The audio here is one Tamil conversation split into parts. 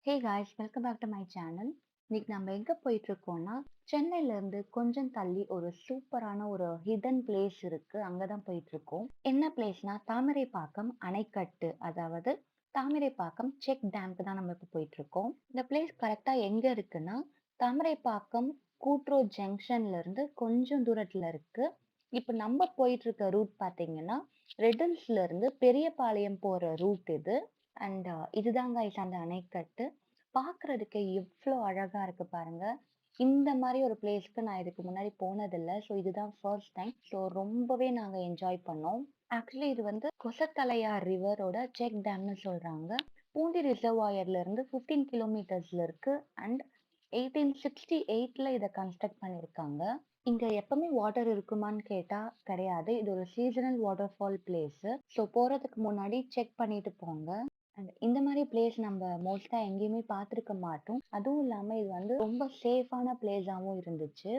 Hey guys, welcome back to my channel. இன்னைக்கு நம்ம எங்க போயிட்டு இருக்கோம்னா, சென்னையில இருந்து கொஞ்சம் தள்ளி ஒரு சூப்பரான ஒரு ஹிடன் பிளேஸ் இருக்கு. அங்கதான் போயிட்டு இருக்கோம். என்ன பிளேஸ்னா தாமரைப்பாக்கம் அணைக்கட்டு, அதாவது தாமரைப்பாக்கம் செக் டேம்க்கு தான் நம்ம இப்ப போயிட்டு இருக்கோம். இந்த பிளேஸ் கரெக்டா எங்க இருக்குன்னா, தாமரைப்பாக்கம் கூட்ரோட் ஜங்ஷன்ல இருந்து கொஞ்சம் தூரத்துல இருக்கு. இப்ப நம்ம போயிட்டு இருக்க ரூட் பாத்தீங்கன்னா, ரெட்டில்ஸ்ல இருந்து பெரியபாளையம் போற ரூட் இது. அண்ட் இதுதான் guys அந்த அணைக்கட்டு. பார்க்கறதுக்கு எவ்ளோ அழகா இருக்கு பாருங்க. இந்த மாரி ஒரு பிளேஸ்க்கு நான் இதுக்கு முன்னாடி போனதில்ல. ஸோ இதுதான் ஃபர்ஸ்ட் டைம். ஸோ ரொம்பவே நாங்க என்ஜாய் பண்ணோம். ஆக்சுவலி இது வந்து கொசத்தலையார் ரிவரோட செக் டேம்னு சொல்றாங்க. பூண்டி ரிசர்வாயர்ல இருந்து 15 கிலோமீட்டர்ஸ்ல இருக்கு. அண்ட் 1868ல இத கன்ஸ்ட்ரக்ட் பண்ணியிருக்காங்க. இங்க எப்பவுமே வாட்டர் இருக்குமான்னு கேட்டா கிடையாது. இது ஒரு seasonal water fall place. So போறதுக்கு முன்னாடி செக் பண்ணிட்டு போங்க. அண்ட் இந்த மாதிரி பிளேஸ் நம்ம மோஸ்டா எங்கேயுமே பார்த்துருக்க மாட்டோம். அதுவும் இல்லாம இது வந்து ரொம்ப சேஃபான பிளேஸாவும் இருந்துச்சு.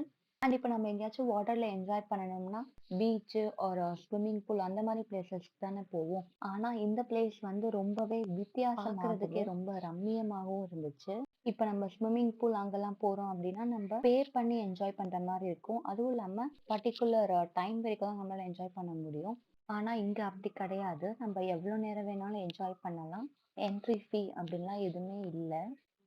அண்ட் இப்போ நம்ம எங்கேயாச்சும் வாட்டர்ல என்ஜாய் பண்ணணும்னா பீச் ஒரு ஸ்விம்மிங் பூல் அந்த மாதிரி பிளேசஸ்க்கு தானே போவோம். ஆனா இந்த பிளேஸ் வந்து ரொம்பவே பார்க்கிறதுக்கே ரொம்ப ரம்மியமாகவும் இருந்துச்சு. இப்ப நம்ம ஸ்விம்மிங் பூல் அங்கெல்லாம் போறோம் அப்படின்னா நம்ம பே பண்ணி என்ஜாய் பண்ற மாதிரி இருக்கும். அதுவும் இல்லாம பர்டிகுலர் டைம் வரைக்கும் தான் நம்மளால என்ஜாய் பண்ண முடியும். ஆனா இங்க அப்படி கிடையாது. நம்ம எவ்வளவு நேரம் வேணாலும் என்ஜாய் பண்ணலாம். என்ட்ரி ஃபீ அப்படின்லாம் எதுவுமே இல்ல.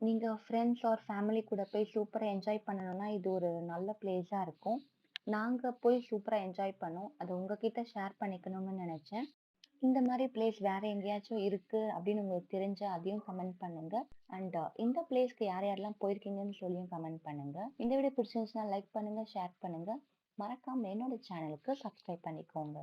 நீங்க ஃப்ரெண்ட்ஸ் ஆர் ஃபேமிலி கூட போய் சூப்பரா என்ஜாய் பண்ணணும்னா இது ஒரு நல்ல பிளேஸா இருக்கும். நாங்க போய் சூப்பரா என்ஜாய் பண்ணோம். அது உங்ககிட்ட ஷேர் பண்ணிக்கணும்னு நினைச்சேன். இந்த மாதிரி பிளேஸ் வேற எங்கேயாச்சும் இருக்கு அப்படின்னு உங்களுக்கு தெரிஞ்சா அதையும் கமெண்ட் பண்ணுங்க. அண்ட் இந்த பிளேஸ்க்கு யார் யாரெல்லாம் போயிருக்கீங்கன்னு சொல்லியும் கமெண்ட் பண்ணுங்க. இந்த வீடியோ பிடிச்சிருந்துச்சுன்னா லைக் பண்ணுங்க, ஷேர் பண்ணுங்க. மறக்காம என்னோட சேனலுக்கு சப்ஸ்கிரைப் பண்ணிக்கோங்க.